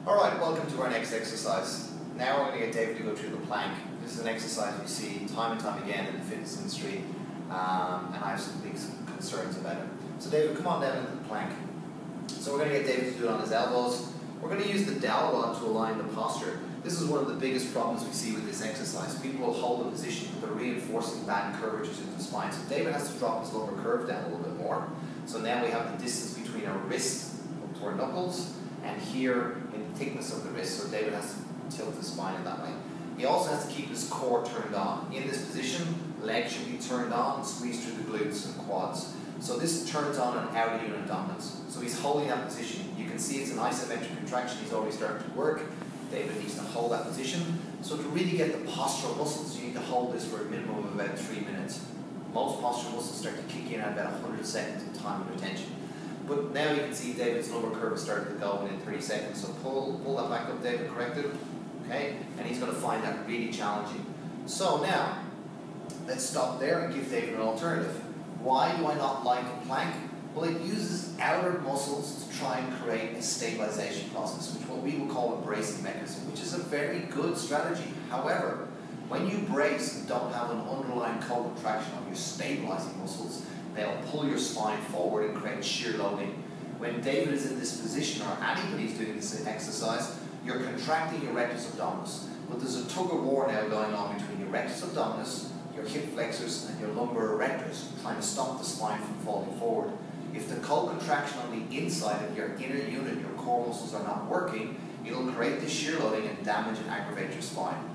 Alright, welcome to our next exercise. Now we're going to get David to go through the plank. This is an exercise we see time and time again in the fitness industry, and I have some big concerns about it. So David, come on down into the plank. So we're going to get David to do it on his elbows. We're going to use the dowel rod to align the posture. This is one of the biggest problems we see with this exercise. People will hold a position, but they're reinforcing bad curvatures in the spine. So David has to drop his lower curve down a little bit more. So now we have the distance between our wrist up to our knuckles, and here in the thickness of the wrist, so David has to tilt his spine in that way. He also has to keep his core turned on. In this position, legs should be turned on, squeeze through the glutes and quads. So this turns on an outer unit dominance. So he's holding that position. You can see it's an isometric contraction. He's already starting to work. David needs to hold that position. So to really get the postural muscles, you need to hold this for a minimum of about 3 minutes. Most postural muscles start to kick in at about 100 seconds of time of retention. But now you can see David's lower curve is starting to go within 30 seconds. So pull that back up, David, correct it. Okay? And he's going to find that really challenging. So now, let's stop there and give David an alternative. Why do I not like a plank? Well, it uses outer muscles to try and create a stabilization process, which what we will call a bracing mechanism, which is a very good strategy. However, when you brace and don't have an underlying co-contraction on your stabilizing muscles, they'll pull your spine forward and create shear loading. When David is in this position, or anybody's doing this exercise, you're contracting your rectus abdominis. But there's a tug of war now going on between your rectus abdominis, your hip flexors, and your lumbar erectors, trying to stop the spine from falling forward. If the co-contraction on the inside of your inner unit, your core muscles, are not working, it'll create this shear loading and damage and aggravate your spine.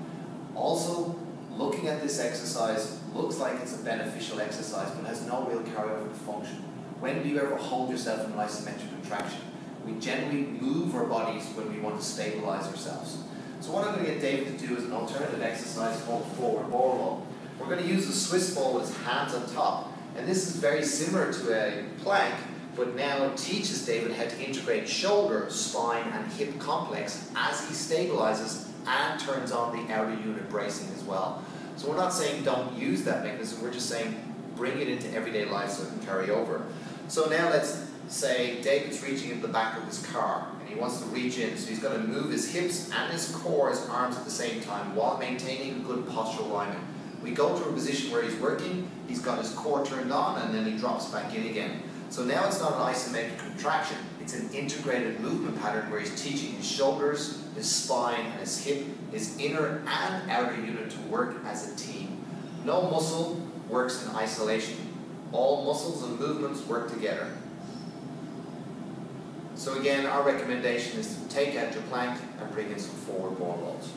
Also, looking at this exercise looks like it's a beneficial exercise, but has no real carryover function. When do you ever hold yourself in an isometric contraction? We generally move our bodies when we want to stabilize ourselves. So what I'm going to get David to do is an alternative exercise called forward ball roll. We're going to use a Swiss ball with his hands on top. And this is very similar to a plank, but now it teaches David how to integrate shoulder, spine, and hip complex as he stabilizes and turns on the outer unit bracing as well. So we're not saying don't use that mechanism, we're just saying bring it into everyday life so it can carry over. So now let's say David's reaching into the back of his car and he wants to reach in, so he's going to move his hips and his core, his arms at the same time while maintaining a good postural alignment. We go to a position where he's working, he's got his core turned on, and then he drops back in again. So now it's not an isometric contraction, it's an integrated movement pattern where he's teaching his shoulders, his spine, and his hip, his inner and outer unit to work as a team. No muscle works in isolation. All muscles and movements work together. So again, our recommendation is to take out your plank and bring in some forward ball rolls.